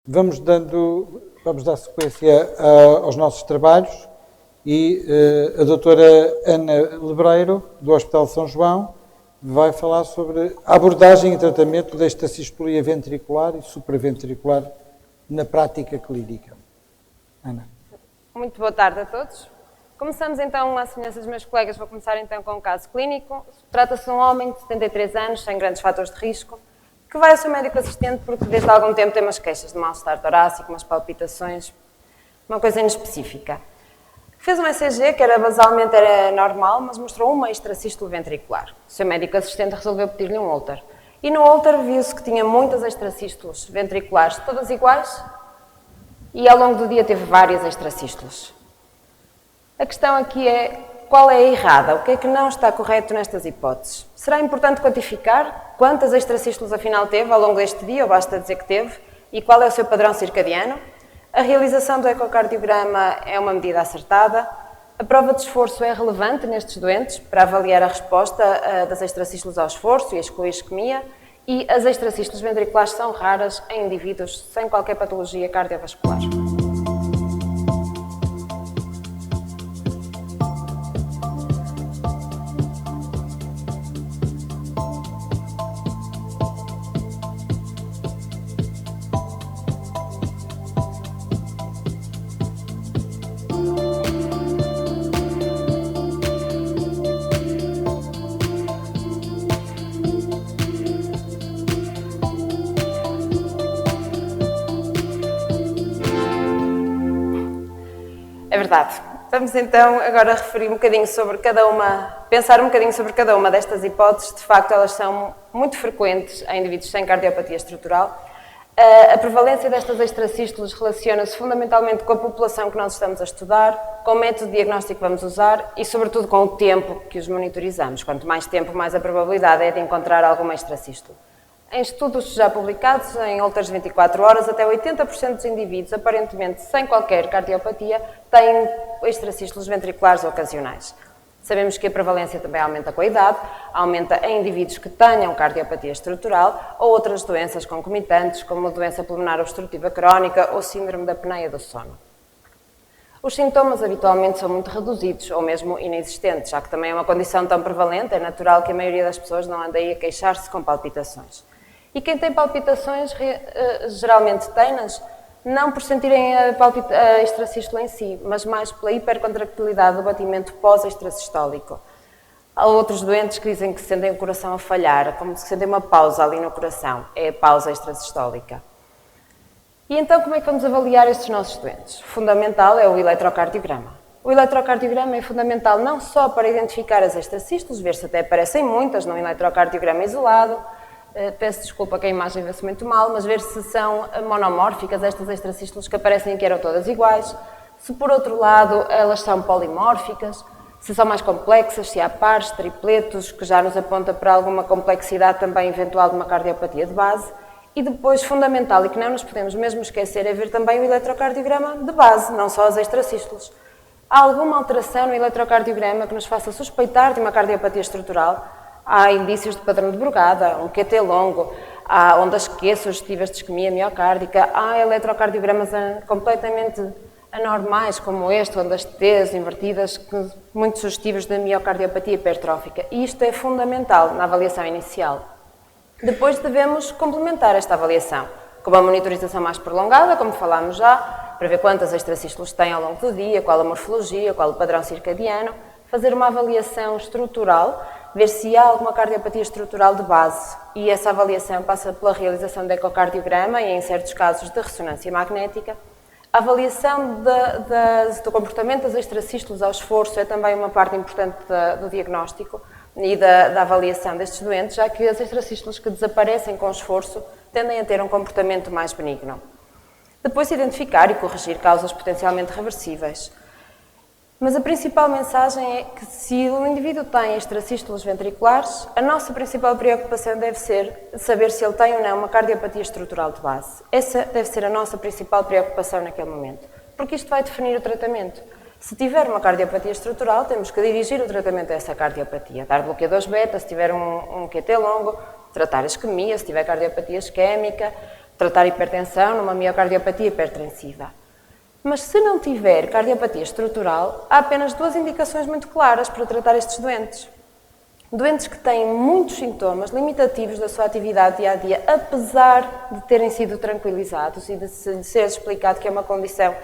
Vamos dar sequência aos nossos trabalhos e a doutora Ana Lebreiro, do Hospital de São João, vai falar sobre a abordagem e tratamento da estacistolia ventricular e supraventricular na prática clínica. Ana. Muito boa tarde a todos. Começamos então, à semelhança dos meus colegas, vou começar então com um caso clínico. Trata-se de um homem de 73 anos, sem grandes fatores de risco, que vai ao seu médico assistente porque desde há algum tempo tem umas queixas de mal-estar torácico, umas palpitações, uma coisa inespecífica. Fez um ECG, que basalmente era normal, mas mostrou uma extracístole ventricular. O seu médico assistente resolveu pedir-lhe um Holter. E no Holter viu-se que tinha muitas extracístoles ventriculares, todas iguais, e ao longo do dia teve várias extracístoles. A questão aqui é, qual é a errada? O que é que não está correto nestas hipóteses? Será importante quantificar quantas extracístoles afinal teve ao longo deste dia, ou basta dizer que teve, e qual é o seu padrão circadiano? A realização do ecocardiograma é uma medida acertada. A prova de esforço é relevante nestes doentes para avaliar a resposta das extracístoles ao esforço e a isquemia, e as extracístoles ventriculares são raras em indivíduos sem qualquer patologia cardiovascular. É verdade. Vamos então agora referir um bocadinho sobre pensar um bocadinho sobre cada uma destas hipóteses. De facto, elas são muito frequentes em indivíduos sem cardiopatia estrutural. A prevalência destas extracístoles relaciona-se fundamentalmente com a população que nós estamos a estudar, com o método de diagnóstico que vamos usar e, sobretudo, com o tempo que os monitorizamos. Quanto mais tempo, mais a probabilidade é de encontrar alguma extracístole. Em estudos já publicados, em Holters de 24 horas, até 80% dos indivíduos, aparentemente sem qualquer cardiopatia, têm extracístoles ventriculares ocasionais. Sabemos que a prevalência também aumenta com a idade, aumenta em indivíduos que tenham cardiopatia estrutural ou outras doenças concomitantes, como a doença pulmonar obstrutiva crónica ou síndrome da apneia do sono. Os sintomas habitualmente são muito reduzidos ou mesmo inexistentes, já que também é uma condição tão prevalente, é natural que a maioria das pessoas não ande aí a queixar-se com palpitações. E quem tem palpitações, geralmente tem-nas, não por sentirem a extracístole em si, mas mais pela hipercontractilidade do batimento pós-extrasistólico. Há outros doentes que dizem que sentem o coração a falhar, como se sentem uma pausa ali no coração, é a pausa extrasistólica. E então como é que vamos avaliar estes nossos doentes? Fundamental é o eletrocardiograma. O eletrocardiograma é fundamental não só para identificar as extracístoles, ver se até aparecem muitas num eletrocardiograma isolado, peço desculpa que a imagem vê-se muito mal, mas ver se são monomórficas estas extracístoles que aparecem que eram todas iguais, se por outro lado elas são polimórficas, se são mais complexas, se há pares, tripletos, que já nos aponta para alguma complexidade também eventual de uma cardiopatia de base. E depois, fundamental, e que não nos podemos mesmo esquecer, é ver também o eletrocardiograma de base, não só as extracístoles. Há alguma alteração no eletrocardiograma que nos faça suspeitar de uma cardiopatia estrutural? Há indícios de padrão de Brugada, um QT longo, há ondas Q sugestivas de isquemia miocárdica, há eletrocardiogramas completamente anormais, como este, ondas T invertidas, muito sugestivas de miocardiopatia hipertrófica. E isto é fundamental na avaliação inicial. Depois devemos complementar esta avaliação com uma monitorização mais prolongada, como falámos já, para ver quantas extracístoles têm ao longo do dia, qual a morfologia, qual o padrão circadiano, fazer uma avaliação estrutural, ver se há alguma cardiopatia estrutural de base, e essa avaliação passa pela realização de ecocardiograma e, em certos casos, de ressonância magnética. A avaliação do comportamento das extracístoles ao esforço é também uma parte importante do diagnóstico e da avaliação destes doentes, já que as extracístoles que desaparecem com o esforço tendem a ter um comportamento mais benigno. Depois, identificar e corrigir causas potencialmente reversíveis. Mas a principal mensagem é que se o indivíduo tem extracístoles ventriculares, a nossa principal preocupação deve ser saber se ele tem ou não uma cardiopatia estrutural de base. Essa deve ser a nossa principal preocupação naquele momento, porque isto vai definir o tratamento. Se tiver uma cardiopatia estrutural, temos que dirigir o tratamento a essa cardiopatia, dar bloqueadores beta, se tiver um QT longo, tratar a isquemia, se tiver cardiopatia isquémica, tratar hipertensão numa miocardiopatia hipertensiva. Mas se não tiver cardiopatia estrutural, há apenas duas indicações muito claras para tratar estes doentes. Doentes que têm muitos sintomas limitativos da sua atividade dia-a-dia, apesar de terem sido tranquilizados e de ser explicado que é uma condição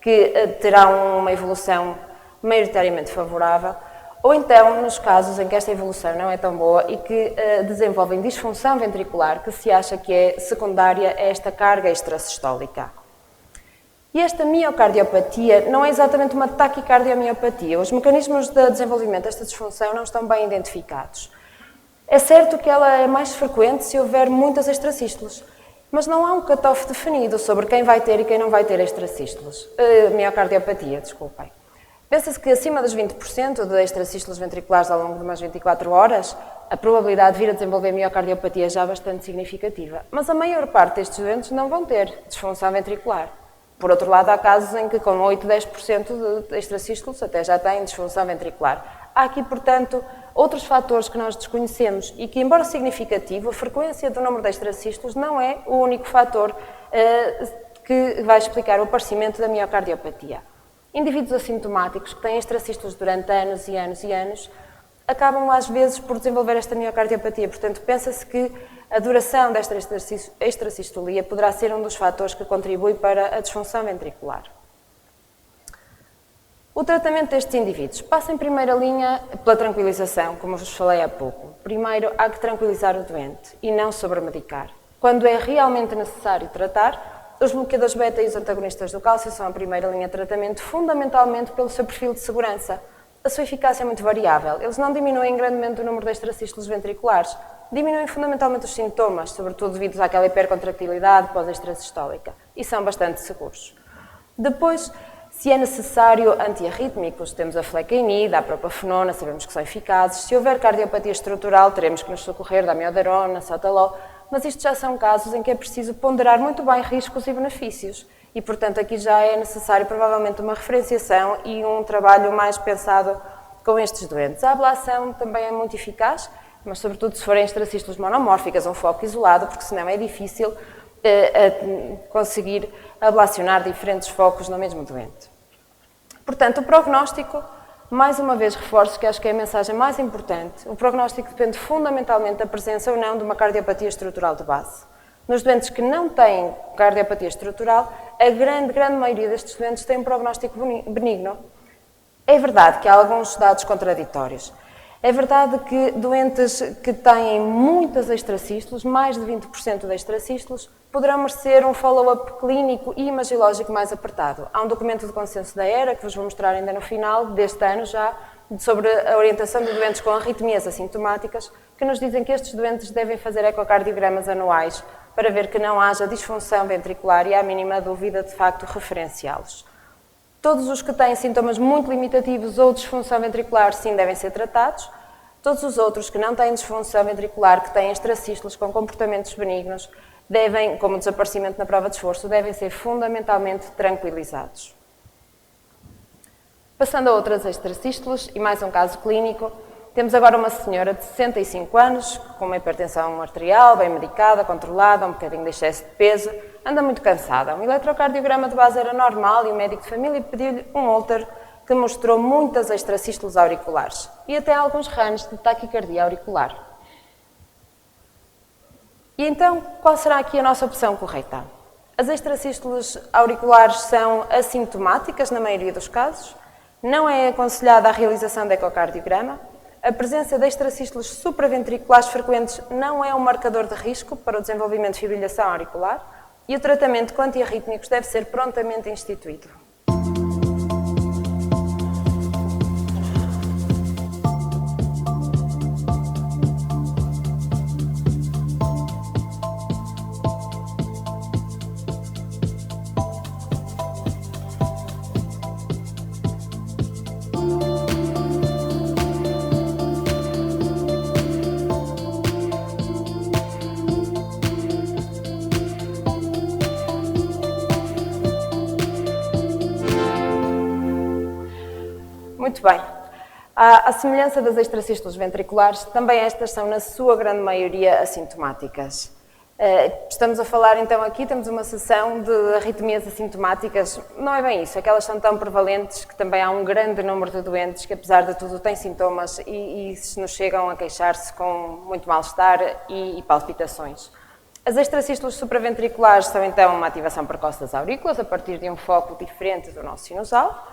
que terá uma evolução maioritariamente favorável, ou então nos casos em que esta evolução não é tão boa e que desenvolvem disfunção ventricular, que se acha que é secundária a esta carga extrasistólica. E esta miocardiopatia não é exatamente uma taquicardiomiopatía. Os mecanismos de desenvolvimento desta disfunção não estão bem identificados. É certo que ela é mais frequente se houver muitas extrasístoles, mas não há um cutoff definido sobre quem vai ter e quem não vai ter extrasístoles. Miocardiopatia, desculpem. Pensa-se que acima dos 20% de extrasístoles ventriculares ao longo de umas 24 horas, a probabilidade de vir a desenvolver miocardiopatia é já bastante significativa. Mas a maior parte destes doentes não vão ter disfunção ventricular. Por outro lado, há casos em que com 8, 10% de extrasístoles até já têm disfunção ventricular. Há aqui, portanto, outros fatores que nós desconhecemos e que, embora significativo, a frequência do número de extrasístoles não é o único fator que vai explicar o aparecimento da miocardiopatia. Indivíduos assintomáticos que têm extrasístoles durante anos e anos e anos acabam às vezes por desenvolver esta miocardiopatia. Portanto, pensa-se que a duração desta extracistolia poderá ser um dos fatores que contribui para a disfunção ventricular. O tratamento destes indivíduos passa em primeira linha pela tranquilização, como vos falei há pouco. Primeiro, há que tranquilizar o doente e não sobremedicar. Quando é realmente necessário tratar, os bloqueadores beta e os antagonistas do cálcio são a primeira linha de tratamento, fundamentalmente pelo seu perfil de segurança. A sua eficácia é muito variável. Eles não diminuem grandemente o número de extracístoles ventriculares, diminuem fundamentalmente os sintomas, sobretudo devido àquela hipercontractilidade pós-extrasistólica, e são bastante seguros. Depois, se é necessário antiarrítmicos, temos a flecainida, a propafenona, sabemos que são eficazes. Se houver cardiopatia estrutural, teremos que nos socorrer da amiodarona, sotalol, mas isto já são casos em que é preciso ponderar muito bem riscos e benefícios. E, portanto, aqui já é necessário provavelmente uma referenciação e um trabalho mais pensado com estes doentes. A ablação também é muito eficaz, mas sobretudo se forem extracístoles monomórficas, um foco isolado, porque senão é difícil conseguir ablacionar diferentes focos no mesmo doente. Portanto, o prognóstico, mais uma vez reforço que acho que é a mensagem mais importante, o prognóstico depende fundamentalmente da presença ou não de uma cardiopatia estrutural de base. Nos doentes que não têm cardiopatia estrutural, a grande maioria destes doentes têm um prognóstico benigno. É verdade que há alguns dados contraditórios. É verdade que doentes que têm muitas extracístoles, mais de 20% de extracístoles, poderão merecer um follow-up clínico e imagológico mais apertado. Há um documento de consenso da ERA, que vos vou mostrar ainda no final deste ano já, sobre a orientação de doentes com arritmias assintomáticas, que nos dizem que estes doentes devem fazer ecocardiogramas anuais para ver que não haja disfunção ventricular e, à mínima dúvida, de facto, referenciá-los. Todos os que têm sintomas muito limitativos ou disfunção ventricular, sim, devem ser tratados. Todos os outros que não têm disfunção ventricular, que têm extracístoles com comportamentos benignos, devem, como desaparecimento na prova de esforço, devem ser fundamentalmente tranquilizados. Passando a outras extracístoles e mais um caso clínico, temos agora uma senhora de 65 anos, com uma hipertensão arterial, bem medicada, controlada, um bocadinho de excesso de peso, anda muito cansada. Um eletrocardiograma de base era normal e o médico de família pediu-lhe um Holter que mostrou muitas extracístoles auriculares e até alguns runs de taquicardia auricular. E então, qual será aqui a nossa opção correta? As extracístoles auriculares são assintomáticas na maioria dos casos, não é aconselhada a realização de ecocardiograma, a presença de extracístoles supraventriculares frequentes não é um marcador de risco para o desenvolvimento de fibrilação auricular e o tratamento com antiarrítmicos deve ser prontamente instituído. Muito bem. À semelhança das extracístoles ventriculares, também estas são, na sua grande maioria, assintomáticas. Estamos a falar então aqui, temos uma sessão de arritmias assintomáticas, não é bem isso, é que elas são tão prevalentes que também há um grande número de doentes que apesar de tudo têm sintomas e nos chegam a queixar-se com muito mal-estar e palpitações. As extracístoles supraventriculares são então uma ativação precoce das aurículas a partir de um foco diferente do nosso sinusal.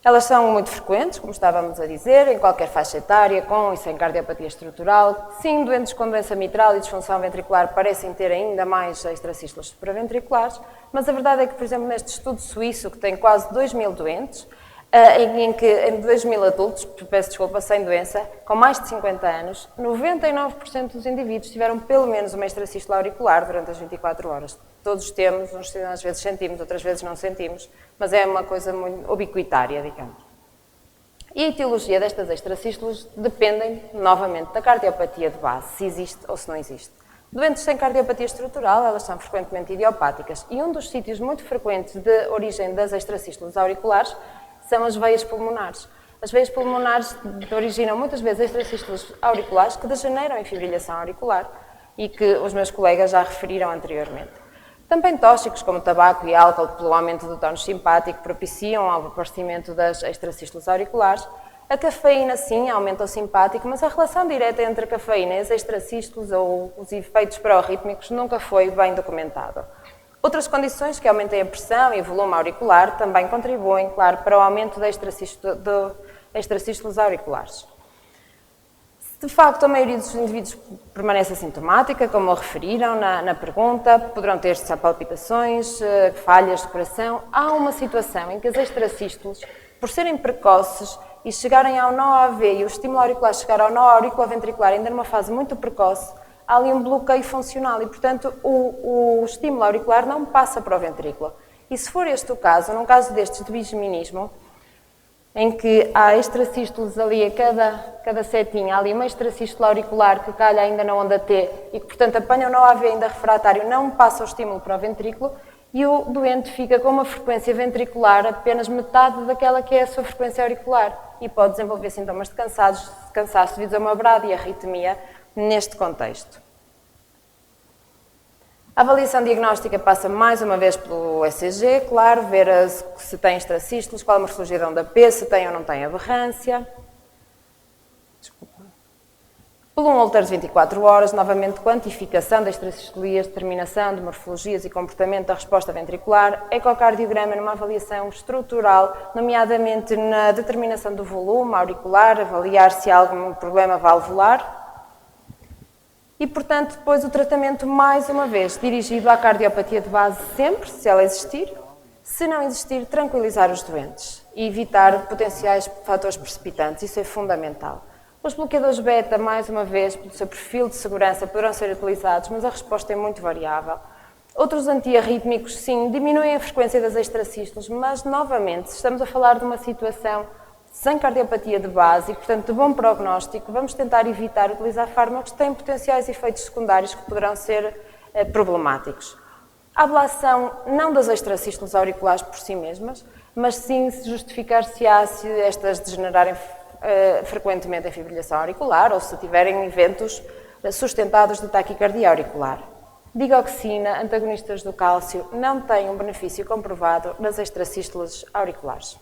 Elas são muito frequentes, como estávamos a dizer, em qualquer faixa etária, com e sem cardiopatia estrutural. Sim, doentes com doença mitral e disfunção ventricular parecem ter ainda mais extracístoles supraventriculares, mas a verdade é que, por exemplo, neste estudo suíço, que tem quase 2.000 doentes, em 2.000 adultos, peço desculpa, sem doença, com mais de 50 anos, 99% dos indivíduos tiveram pelo menos uma extracístole auricular durante as 24 horas. Todos temos, uns às vezes sentimos, outras vezes não sentimos, mas é uma coisa muito ubiquitária, digamos. E a etiologia destas extracístoles dependem, novamente, da cardiopatia de base, se existe ou se não existe. Doentes sem cardiopatia estrutural, elas são frequentemente idiopáticas, e um dos sítios muito frequentes de origem das extracístoles auriculares são as veias pulmonares. As veias pulmonares originam muitas vezes extracístoles auriculares que degeneram em fibrilhação auricular e que os meus colegas já referiram anteriormente. Também tóxicos como tabaco e álcool, pelo aumento do tónus simpático, propiciam ao aparecimento das extracístoles auriculares. A cafeína, sim, aumenta o simpático, mas a relação direta entre a cafeína e as extracístoles ou os efeitos pró-arrítmicos nunca foi bem documentada. Outras condições que aumentem a pressão e o volume auricular também contribuem, claro, para o aumento de extracístoles auriculares. De facto, a maioria dos indivíduos permanece assintomática, como referiram na pergunta, poderão ter palpitações, falhas de coração. Há uma situação em que as extracístoles, por serem precoces e chegarem ao nó AV e o estímulo auricular chegar ao nó auriculoventricular ainda numa fase muito precoce, há ali um bloqueio funcional e, portanto, o estímulo auricular não passa para o ventrículo. E se for este o caso, num caso destes de bigeministmo, em que há extracístoles ali a cada setinha, há ali uma extracístole auricular que calha ainda na onda T e que, portanto, apanha o nó AV ainda refratário, não passa o estímulo para o ventrículo e o doente fica com uma frequência ventricular apenas metade daquela que é a sua frequência auricular e pode desenvolver sintomas de cansaço devido a uma bradiarritmia neste contexto. A avaliação diagnóstica passa mais uma vez pelo ECG, claro, ver se tem extracístoles, qual a morfologia da onda P, se tem ou não tem aberrância. Pelo um Holter de 24 horas, novamente quantificação das extracistolias, determinação de morfologias e comportamento da resposta ventricular, ecocardiograma numa avaliação estrutural, nomeadamente na determinação do volume auricular, avaliar se há algum problema valvular. E, portanto, depois o tratamento, mais uma vez, dirigido à cardiopatia de base sempre, se ela existir. Se não existir, tranquilizar os doentes e evitar potenciais fatores precipitantes, isso é fundamental. Os bloqueadores beta, mais uma vez, pelo seu perfil de segurança, poderão ser utilizados, mas a resposta é muito variável. Outros antiarrítmicos, sim, diminuem a frequência das extracístoles, mas, novamente, se estamos a falar de uma situação sem cardiopatia de base e, portanto, de bom prognóstico, vamos tentar evitar utilizar fármacos que têm potenciais efeitos secundários que poderão ser problemáticos. A ablação não das extracístoles auriculares por si mesmas, mas sim se justificar-se-á se estas degenerarem frequentemente em fibrilhação auricular ou se tiverem eventos sustentados de taquicardia auricular. Digoxina, antagonistas do cálcio, não têm um benefício comprovado nas extracístoles auriculares.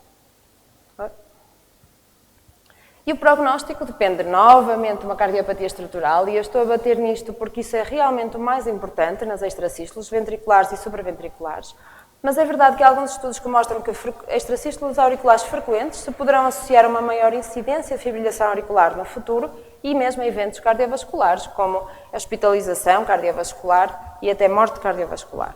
E o prognóstico depende novamente de uma cardiopatia estrutural e eu estou a bater nisto porque isso é realmente o mais importante nas extracístoles ventriculares e supraventriculares. Mas é verdade que há alguns estudos que mostram que extracístoles auriculares frequentes se poderão associar a uma maior incidência de fibrilação auricular no futuro e mesmo a eventos cardiovasculares, como a hospitalização cardiovascular e até morte cardiovascular.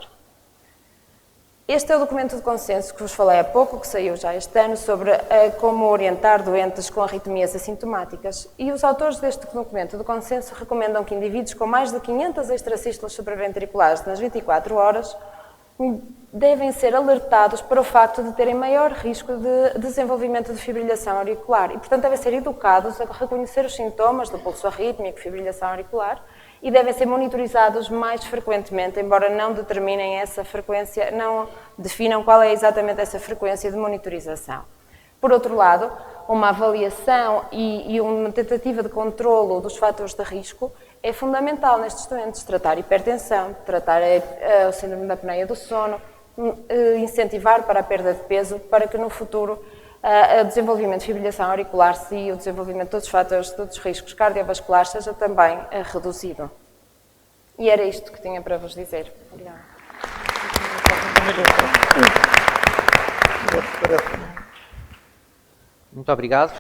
Este é o documento de consenso que vos falei há pouco, que saiu já este ano, sobre como orientar doentes com arritmias assintomáticas. E os autores deste documento de consenso recomendam que indivíduos com mais de 500 extracístoles supraventriculares nas 24 horas devem ser alertados para o facto de terem maior risco de desenvolvimento de fibrilhação auricular e, portanto, devem ser educados a reconhecer os sintomas do pulso arrítmico, fibrilhação auricular, e devem ser monitorizados mais frequentemente, embora não determinem essa frequência, não definam qual é exatamente essa frequência de monitorização. Por outro lado, uma avaliação e uma tentativa de controlo dos fatores de risco é fundamental nestes doentes tratar hipertensão, tratar o síndrome da apneia do sono, incentivar para a perda de peso, para que no futuro o desenvolvimento de fibrilação auricular e o desenvolvimento de outros fatores, de outros riscos cardiovasculares seja também reduzido. E era isto que tinha para vos dizer. Obrigada. Muito obrigado.